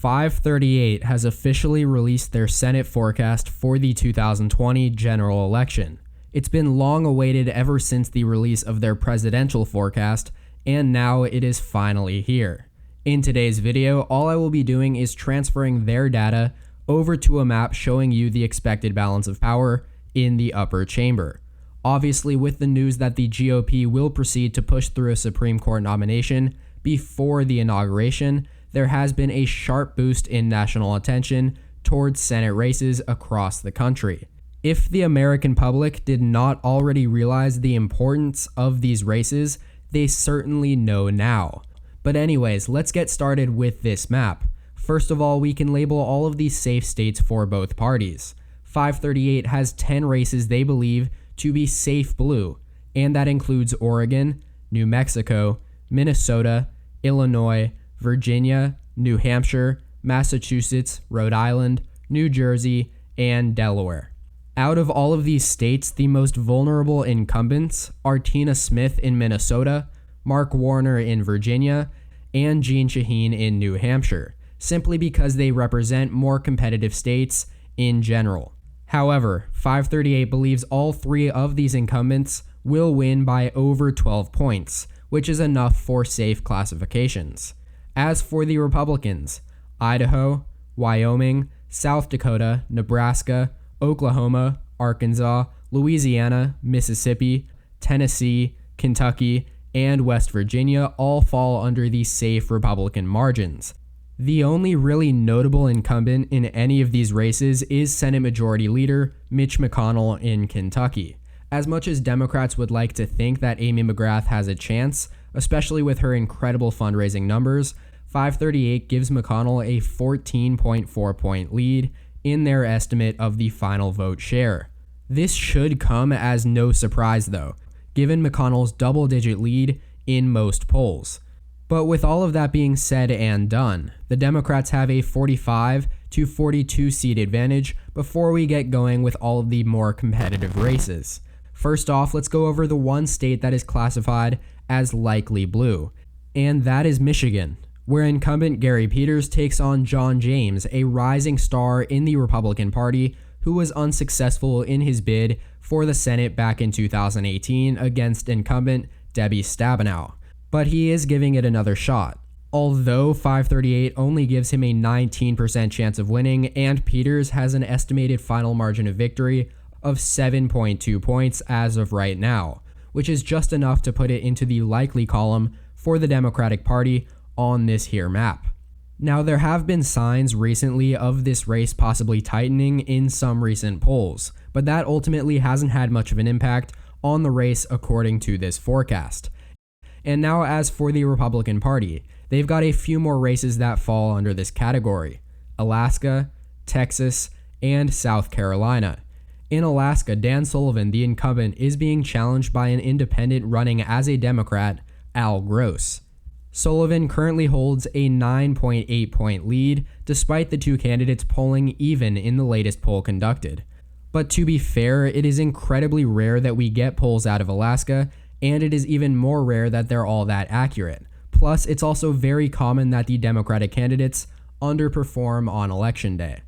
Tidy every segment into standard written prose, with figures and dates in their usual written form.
FiveThirtyEight has officially released their Senate forecast for the 2020 general election. It's been long awaited ever since the release of their presidential forecast, and now it is finally here. In today's video, all I will be doing is transferring their data over to a map showing you the expected balance of power in the upper chamber. Obviously, with the news that the GOP will proceed to push through a Supreme Court nomination before the inauguration, there has been a sharp boost in national attention towards Senate races across the country. If the American public did not already realize the importance of these races, they certainly know now. But anyways, let's get started with this map. First of all, we can label all of these safe states for both parties. FiveThirtyEight has 10 races they believe to be safe blue, and that includes Oregon, New Mexico, Minnesota, Illinois, Virginia, New Hampshire, Massachusetts, Rhode Island, New Jersey, and Delaware. Out of all of these states, the most vulnerable incumbents are Tina Smith in Minnesota, Mark Warner in Virginia, and Jeanne Shaheen in New Hampshire, simply because they represent more competitive states in general. However, FiveThirtyEight believes all three of these incumbents will win by over 12 points, which is enough for safe classifications. As for the Republicans, Idaho, Wyoming, South Dakota, Nebraska, Oklahoma, Arkansas, Louisiana, Mississippi, Tennessee, Kentucky, and West Virginia all fall under the safe Republican margins. The only really notable incumbent in any of these races is Senate Majority Leader Mitch McConnell in Kentucky. As much as Democrats would like to think that Amy McGrath has a chance, especially with her incredible fundraising numbers, FiveThirtyEight gives McConnell a 14.4 point lead in their estimate of the final vote share. This should come as no surprise though, given McConnell's double-digit lead in most polls. But with all of that being said and done, the Democrats have a 45 to 42 seat advantage before we get going with all of the more competitive races. First off, let's go over the one state that is classified as likely blue, and that is Michigan, where incumbent Gary Peters takes on John James, a rising star in the Republican Party who was unsuccessful in his bid for the Senate back in 2018 against incumbent Debbie Stabenow. But he is giving it another shot. Although FiveThirtyEight only gives him a 19% chance of winning, and Peters has an estimated final margin of victory of 7.2 points as of right now, which is just enough to put it into the likely column for the Democratic Party on this here map. Now, there have been signs recently of this race possibly tightening in some recent polls, but that ultimately hasn't had much of an impact on the race according to this forecast. And now as for the Republican Party, they've got a few more races that fall under this category: Alaska, Texas, and South Carolina. In Alaska, Dan Sullivan, the incumbent, is being challenged by an independent running as a Democrat, Al Gross. Sullivan currently holds a 9.8 point lead, despite the two candidates polling even in the latest poll conducted. But to be fair, it is incredibly rare that we get polls out of Alaska, and it is even more rare that they're all that accurate. Plus, it's also very common that the Democratic candidates underperform on Election Day.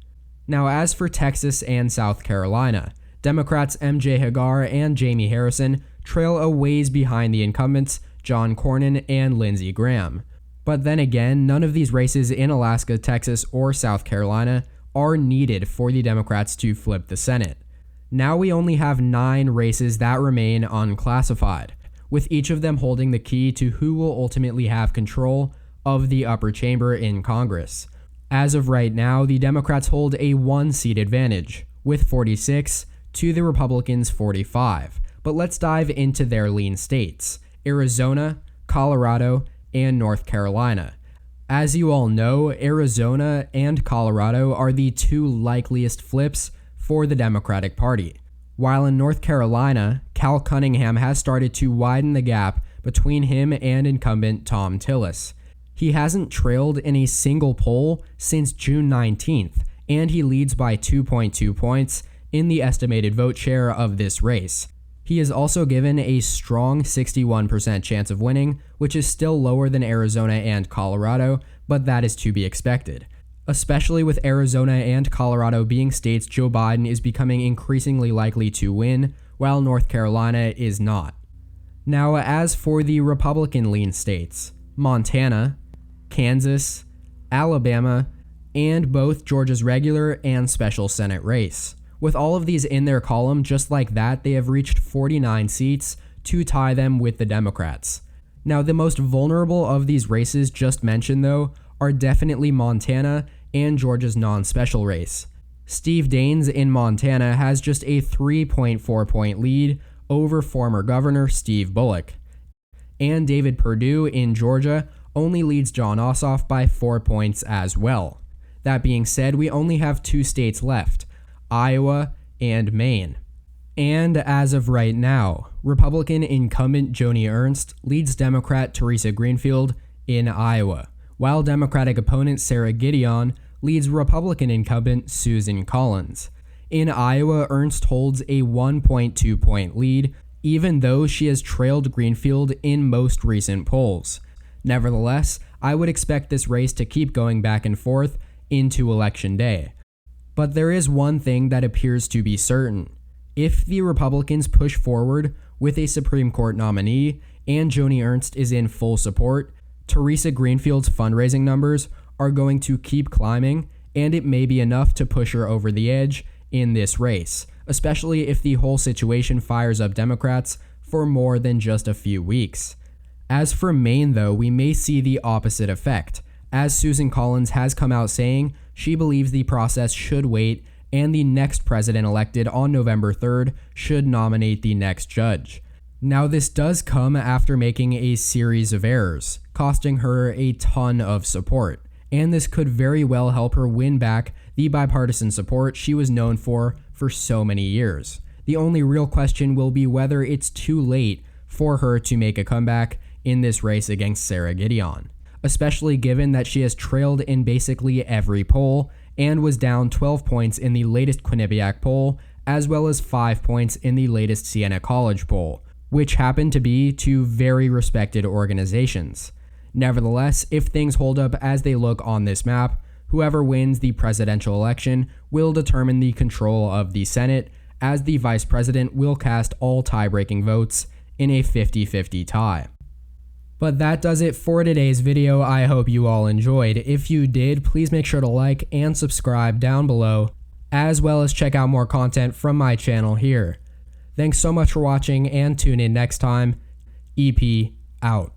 Now, as for Texas and South Carolina, Democrats MJ Hagar and Jamie Harrison trail a ways behind the incumbents John Cornyn and Lindsey Graham. But then again, none of these races in Alaska, Texas, or South Carolina are needed for the Democrats to flip the Senate. Now we only have 9 races that remain unclassified, with each of them holding the key to who will ultimately have control of the upper chamber in Congress. As of right now, the Democrats hold a 1-seat advantage, with 46 to the Republicans' 45. But let's dive into their lean states: Arizona, Colorado, and North Carolina. As you all know, Arizona and Colorado are the two likeliest flips for the Democratic Party. While in North Carolina, Cal Cunningham has started to widen the gap between him and incumbent Tom Tillis. He hasn't trailed in a single poll since June 19th, and he leads by 2.2 points in the estimated vote share of this race. He is also given a strong 61% chance of winning, which is still lower than Arizona and Colorado, but that is to be expected. especially with Arizona and Colorado being states Joe Biden is becoming increasingly likely to win, while North Carolina is not. Now, as for the Republican-lean states, Montana, Kansas, Alabama, and both Georgia's regular and special Senate race. With all of these in their column, just like that, they have reached 49 seats to tie them with the Democrats. Now, the most vulnerable of these races just mentioned, though, are definitely Montana and Georgia's non-special race. Steve Daines in Montana has just a 3.4-point lead over former Governor Steve Bullock. And David Perdue in Georgia only leads Jon Ossoff by 4 points as well. That being said, we only have 2 states left, Iowa and Maine. And as of right now, Republican incumbent Joni Ernst leads Democrat Teresa Greenfield in Iowa, while Democratic opponent Sarah Gideon leads Republican incumbent Susan Collins. In Iowa, Ernst holds a 1.2-point lead, even though she has trailed Greenfield in most recent polls. Nevertheless, I would expect this race to keep going back and forth into Election Day. But there is one thing that appears to be certain. If the Republicans push forward with a Supreme Court nominee and Joni Ernst is in full support, Teresa Greenfield's fundraising numbers are going to keep climbing, and it may be enough to push her over the edge in this race, especially if the whole situation fires up Democrats for more than just a few weeks. As for Maine, though, we may see the opposite effect, as Susan Collins has come out saying she believes the process should wait and the next president elected on November 3rd should nominate the next judge. Now, this does come after making a series of errors, costing her a ton of support, and this could very well help her win back the bipartisan support she was known for so many years. The only real question will be whether it's too late for her to make a comeback in this race against Sarah Gideon, especially given that she has trailed in basically every poll and was down 12 points in the latest Quinnipiac poll, as well as 5 points in the latest Siena College poll, which happened to be 2 very respected organizations. Nevertheless, if things hold up as they look on this map, whoever wins the presidential election will determine the control of the Senate, as the vice president will cast all tie-breaking votes in a 50-50 tie. But that does it for today's video. I hope you all enjoyed. If you did, please make sure to like and subscribe down below, as well as check out more content from my channel here. Thanks so much for watching, and tune in next time. EP out.